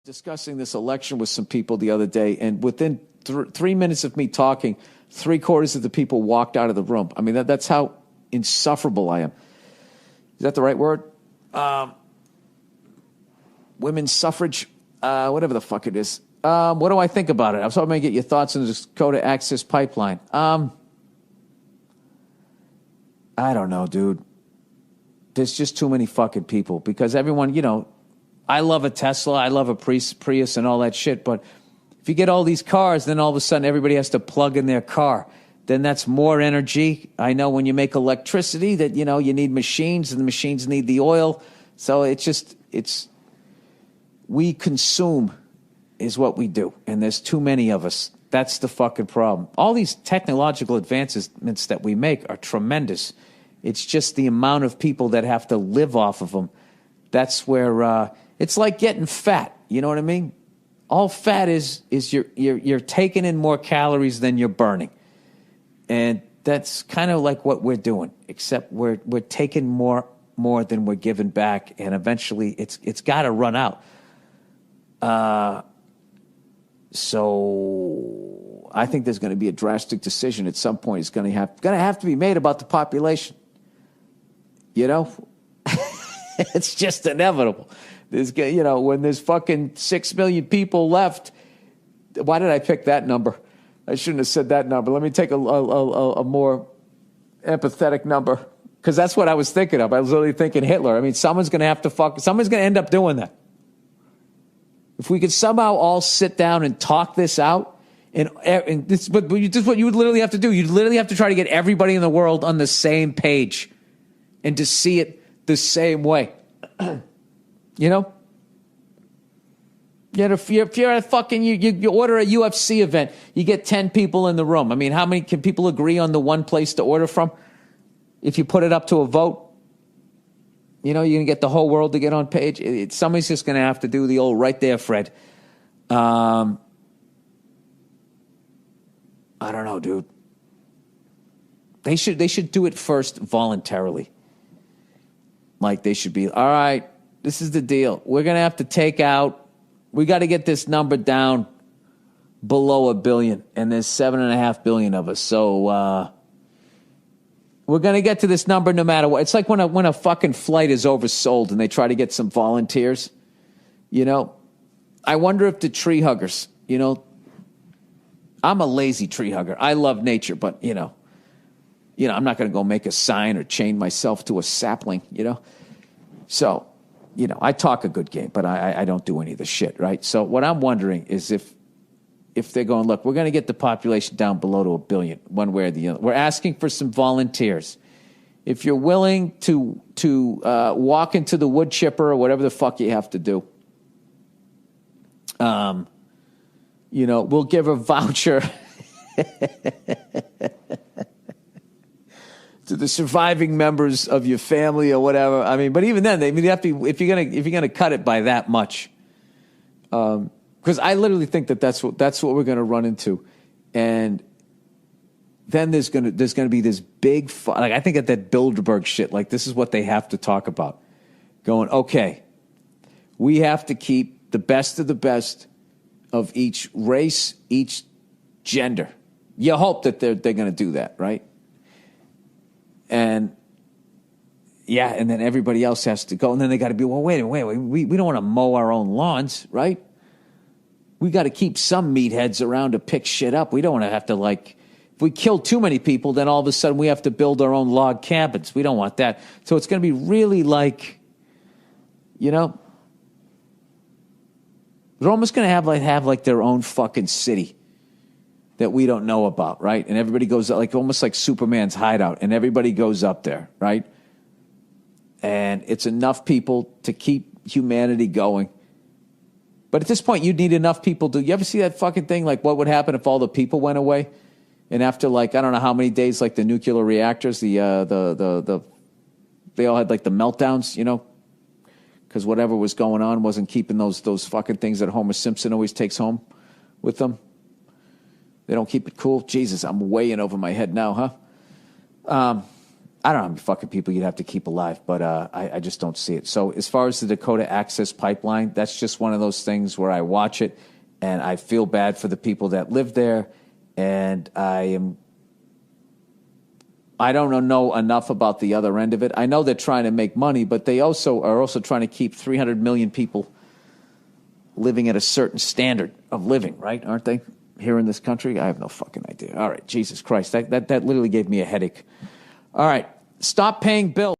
discussing this election with some people the other day, and within 3 minutes of me talking, 3/4 of the people walked out of the room. I mean, that's how insufferable I am. Is that the right word? Women's suffrage, whatever the fuck it is. What do I think about it? I was hoping to get your thoughts on the Dakota Access Pipeline. I don't know, dude. There's just too many fucking people because everyone, I love a Tesla, I love a Prius and all that shit, but if you get all these cars, then all of a sudden everybody has to plug in their car. Then that's more energy. I know when you make electricity that, you need machines and the machines need the oil. So we consume is what we do. And there's too many of us. That's the fucking problem. All these technological advancements that we make are tremendous. It's just the amount of people that have to live off of them. That's where it's like getting fat. You know what I mean? All fat is you're taking in more calories than you're burning. And that's kind of like what we're doing, except we're taking more than we're giving back, and eventually it's got to run out. So I think there's going to be a drastic decision at some point. It's going to have to be made about the population. It's just inevitable. There's, when there's fucking 6 million people left. Why did I pick that number? I shouldn't have said that number. Let me take a more empathetic number, because that's what I was thinking of. I was literally thinking Hitler. I mean, someone's going to end up doing that. If we could somehow all sit down and talk this out, and this, but just what you would literally have to do. You'd literally have to try to get everybody in the world on the same page and to see it the same way. If you're at fucking, you order a UFC event, you get 10 people in the room. I mean, how many can people agree on the one place to order from? If you put it up to a vote, you're going to get the whole world to get on page. Somebody's just going to have to do the old right there, Fred. I don't know, dude. They should do it first voluntarily. Like they should be, all right, this is the deal. We're going to have to take out, we got to get this number down below 1 billion, and there's 7.5 billion of us. So we're going to get to this number no matter what. It's like when a fucking flight is oversold and they try to get some volunteers. I wonder if the tree huggers, I'm a lazy tree hugger. I love nature, but, I'm not going to go make a sign or chain myself to a sapling, So, I talk a good game, but I don't do any of the shit, right? So what I'm wondering is if they're going, look, we're going to get the population down below to 1 billion, one way or the other. We're asking for some volunteers. If you're willing to walk into the wood chipper or whatever the fuck you have to do, we'll give a voucher to the surviving members of your family or whatever. I mean, but even then, you have to, if you're gonna cut it by that much, because I literally think that's what we're gonna run into, and then there's gonna be this big like I think at that Bilderberg shit, like this is what they have to talk about, going, okay, we have to keep the best of the best of each race, each gender. You hope that they're going to do that, right? And yeah, and then everybody else has to go, and then they got to be, well, wait, we don't want to mow our own lawns, right? We got to keep some meatheads around to pick shit up. We don't want to have to, if we kill too many people, then all of a sudden we have to build our own log cabins. We don't want that. So it's going to be really they're almost going to have their own fucking city that we don't know about, right? And everybody goes almost like Superman's hideout, and everybody goes up there, right? And it's enough people to keep humanity going. But at this point, you'd need enough people to. You ever see that fucking thing? Like, what would happen if all the people went away? And after I don't know how many days, the nuclear reactors, they all had the meltdowns, because whatever was going on wasn't keeping those fucking things that Homer Simpson always takes home with them. They don't keep it cool. Jesus, I'm way in over my head now, huh? I don't know how many fucking people you'd have to keep alive, but I just don't see it. So as far as the Dakota Access Pipeline, that's just one of those things where I watch it and I feel bad for the people that live there, and I don't know enough about the other end of it. I know they're trying to make money, but they also are trying to keep 300 million people living at a certain standard of living, right? Aren't they? Here in this country? I have no fucking idea. All right, Jesus Christ. That literally gave me a headache. All right, stop paying bills.